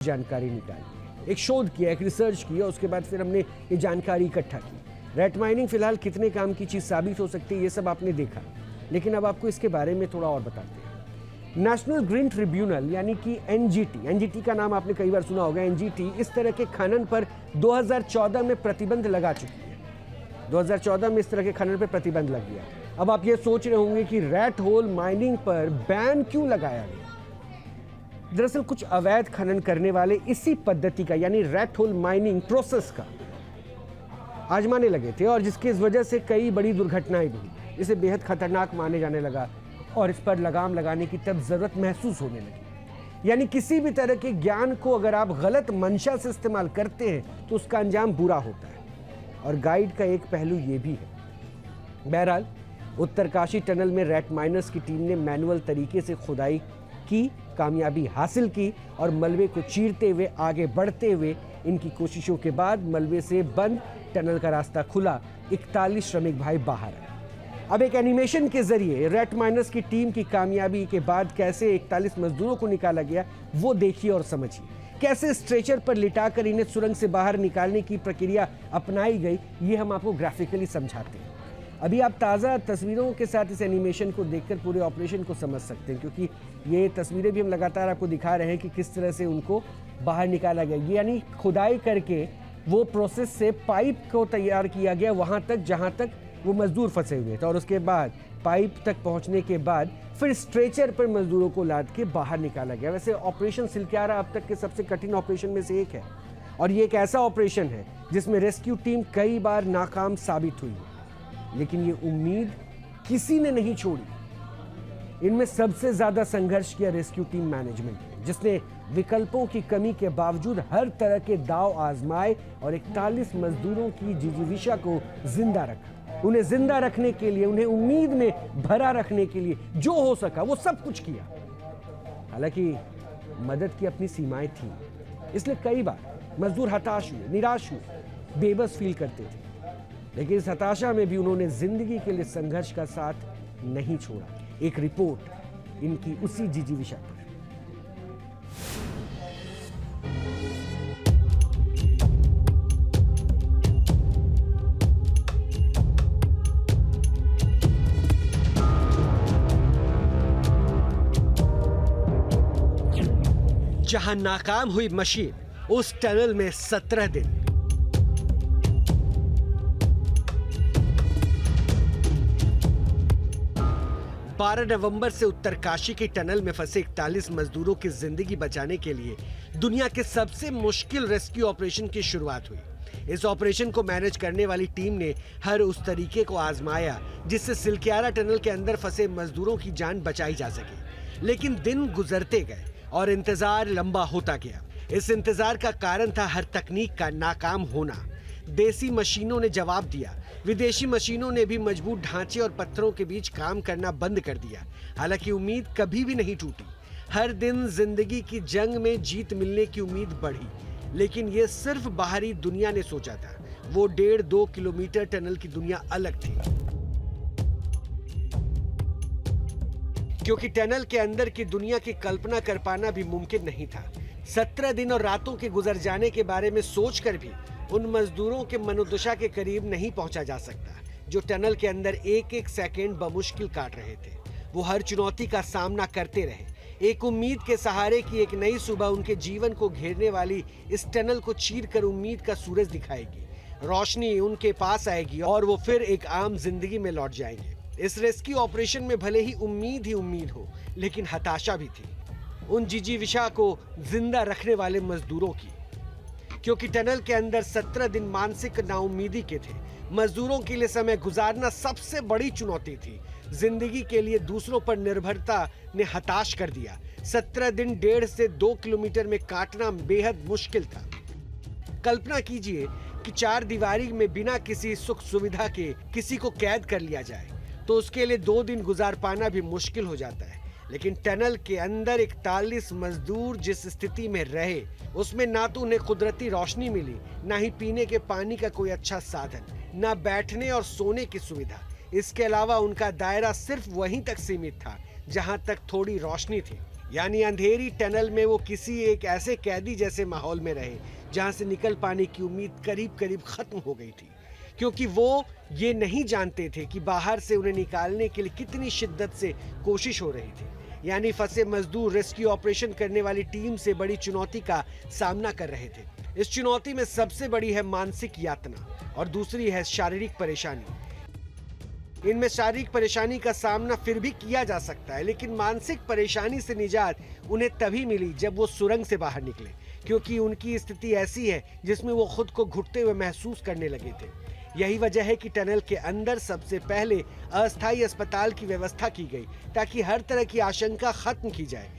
जानकारी निकाली, एक शोध किया, एक रिसर्च किया, उसके बाद फिर हमने ये जानकारी इकट्ठा की। रेट माइनिंग फिलहाल कितने काम की चीज़ साबित हो सकती है ये सब आपने देखा, लेकिन अब आपको इसके बारे में थोड़ा और बताते हैं। नेशनल ग्रीन ट्रिब्यूनल यानी कि एनजीटी का नाम आपने कई बार सुना होगा। एनजीटी इस तरह के खनन पर 2014 में प्रतिबंध लगा चुकी है। 2014 में इस तरह के खनन पर प्रतिबंध लग गया। अब आप ये सोच रहे होंगे कि रेट होल माइनिंग पर बैन क्यों लगाया गया। दरअसल कुछ अवैध खनन करने वाले इसी पद्धति का यानी रेट होल माइनिंग प्रोसेस का आजमाने लगे थे, और जिसकी वजह से कई बड़ी दुर्घटनाएं भी हुई। इसे बेहद खतरनाक माने जाने लगा और इस पर लगाम लगाने की तब जरूरत महसूस होने लगी। यानी किसी भी तरह के ज्ञान को अगर आप गलत मंशा से इस्तेमाल करते हैं तो उसका अंजाम बुरा होता है, और गाइड का एक पहलू ये भी है। बहरहाल उत्तरकाशी टनल में रेट माइनर्स की टीम ने मैनुअल तरीके से खुदाई की, कामयाबी हासिल की, और मलबे को चीरते हुए आगे बढ़ते हुए इनकी कोशिशों के बाद मलबे से बंद टनल का रास्ता खुला। 41 श्रमिक भाई बाहर आए। अब एक एनिमेशन के जरिए रेट माइनर्स की टीम की कामयाबी के बाद कैसे 41 मजदूरों को निकाला गया वो देखिए और समझिए। कैसे स्ट्रेचर पर लिटाकर इन्हें सुरंग से बाहर निकालने की प्रक्रिया अपनाई गई, ये हम आपको ग्राफिकली समझाते हैं। अभी आप ताज़ा तस्वीरों के साथ इस एनिमेशन को देखकर पूरे ऑपरेशन को समझ सकते हैं, क्योंकि ये तस्वीरें भी हम लगातार आपको दिखा रहे हैं कि किस तरह से उनको बाहर निकाला गया। ये यानी खुदाई करके वो प्रोसेस से पाइप को तैयार किया गया वहाँ तक जहाँ तक वो मजदूर फंसे हुए थे, और उसके बाद पाइप तक पहुँचने के बाद फिर स्ट्रेचर पर मजदूरों को लाद के बाहर निकाला गया। वैसे ऑपरेशन सिलक्यारा अब तक के सबसे कठिन ऑपरेशन में से एक है, और ये एक ऐसा ऑपरेशन है जिसमें रेस्क्यू टीम कई बार नाकाम साबित हुई है, लेकिन ये उम्मीद किसी ने नहीं छोड़ी। इनमें सबसे ज्यादा संघर्ष किया रेस्क्यू टीम मैनेजमेंट ने, जिसने विकल्पों की कमी के बावजूद हर तरह के दांव आजमाए और 41 मजदूरों की जिजीविशा को जिंदा रखा। उन्हें जिंदा रखने के लिए, उन्हें उम्मीद में भरा रखने के लिए जो हो सका वो सब कुछ किया। हालांकि मदद की अपनी सीमाएं थी, इसलिए कई बार मजदूर हताश हुए, निराश हुए, बेबस फील करते थे, लेकिन इस हताशा में भी उन्होंने जिंदगी के लिए संघर्ष का साथ नहीं छोड़ा। एक रिपोर्ट इनकी उसी जिजीविशा पर। जहां नाकाम हुई मशीन, उस टनल में 17 दिन। 12 नवंबर से उत्तरकाशी की टनल में फंसे 41 मजदूरों की जिंदगी बचाने के लिए दुनिया के सबसे मुश्किल रेस्क्यू ऑपरेशन की शुरुआत हुई। इस ऑपरेशन को मैनेज करने वाली टीम ने हर उस तरीके को आजमाया जिससे सिलक्यारा टनल के अंदर फंसे मजदूरों की जान बचाई जा सके। लेकिन दिन गुजरते गए और इंतजार लंबा होता गया। इस इंतजार का कारण था हर तकनीक का नाकाम होना। देसी मशीनों ने जवाब दिया, विदेशी मशीनों ने भी मजबूत ढांचे और पत्थरों के बीच काम करना बंद कर दिया। हालांकि उम्मीद कभी भी नहीं टूटी। हर दिन जिंदगी की जंग में जीत मिलने की उम्मीद बढ़ी, लेकिन ये सिर्फ बाहरी दुनिया ने सोचा था। वो 1.5-2 किलोमीटर टनल की दुनिया अलग थी, क्योंकि टनल के अंदर की दुनिया की कल्पना कर पाना भी मुमकिन नहीं था। 17 दिन और रातों के गुजर जाने के बारे में सोचकर भी उन मजदूरों के मनोदशा के करीब नहीं पहुंचा जा सकता, जो टनल के अंदर एक एक सेकेंड बमुश्किल काट रहे थे। वो हर चुनौती का सामना करते रहे, एक उम्मीद के सहारे की एक नई सुबह उनके जीवन को घेरने वाली इस टनल को चीरकर उम्मीद का सूरज दिखाएगी। रोशनी उनके पास आएगी और वो फिर एक आम जिंदगी में लौट जाएंगे। इस रेस्क्यू ऑपरेशन में भले ही उम्मीद हो, लेकिन हताशा भी थी उन जिजीविशा को जिंदा रखने वाले मजदूरों की, क्योंकि टनल के अंदर 17 दिन मानसिक नाउम्मीदी के थे। मजदूरों के लिए समय गुजारना सबसे बड़ी चुनौती थी। जिंदगी के लिए दूसरों पर निर्भरता ने हताश कर दिया। 17 दिन 1.5 से 2 किलोमीटर में काटना बेहद मुश्किल था। कल्पना कीजिए कि 4 दीवारी में बिना किसी सुख सुविधा के किसी को कैद कर लिया जाए, तो उसके लिए 2 दिन गुजार पाना भी मुश्किल हो जाता है। लेकिन टनल के अंदर 41 मजदूर जिस स्थिति में रहे, उसमें ना तो उन्हें कुदरती रोशनी मिली, ना ही पीने के पानी का कोई अच्छा साधन, ना बैठने और सोने की सुविधा। इसके अलावा उनका दायरा सिर्फ वहीं तक सीमित था जहां तक थोड़ी रोशनी थी। यानी अंधेरी टनल में वो किसी एक ऐसे कैदी जैसे माहौल में रहे जहां से निकल पाने की उम्मीद करीब करीब खत्म हो गई थी, क्योंकि वो ये नहीं जानते थे कि बाहर से उन्हें निकालने के लिए कितनी शिद्दत से कोशिश हो रही थी। यानी फंसे मजदूर रेस्क्यू ऑपरेशन करने वाली टीम से बड़ी चुनौती का सामना कर रहे थे। इस चुनौती में सबसे बड़ी है मानसिक यातना और दूसरी है शारीरिक परेशानी। इनमें शारीरिक परेशानी का सामना फिर भी किया जा सकता है, लेकिन मानसिक परेशानी से निजात उन्हें तभी मिली जब वो सुरंग से बाहर निकले, क्योंकि उनकी स्थिति ऐसी है जिसमें वो खुद को घुटते हुए महसूस करने लगे थे। यही वजह है कि टनल के अंदर सबसे पहले अस्थायी अस्पताल की व्यवस्था की गई, ताकि हर तरह की आशंका खत्म की जाए।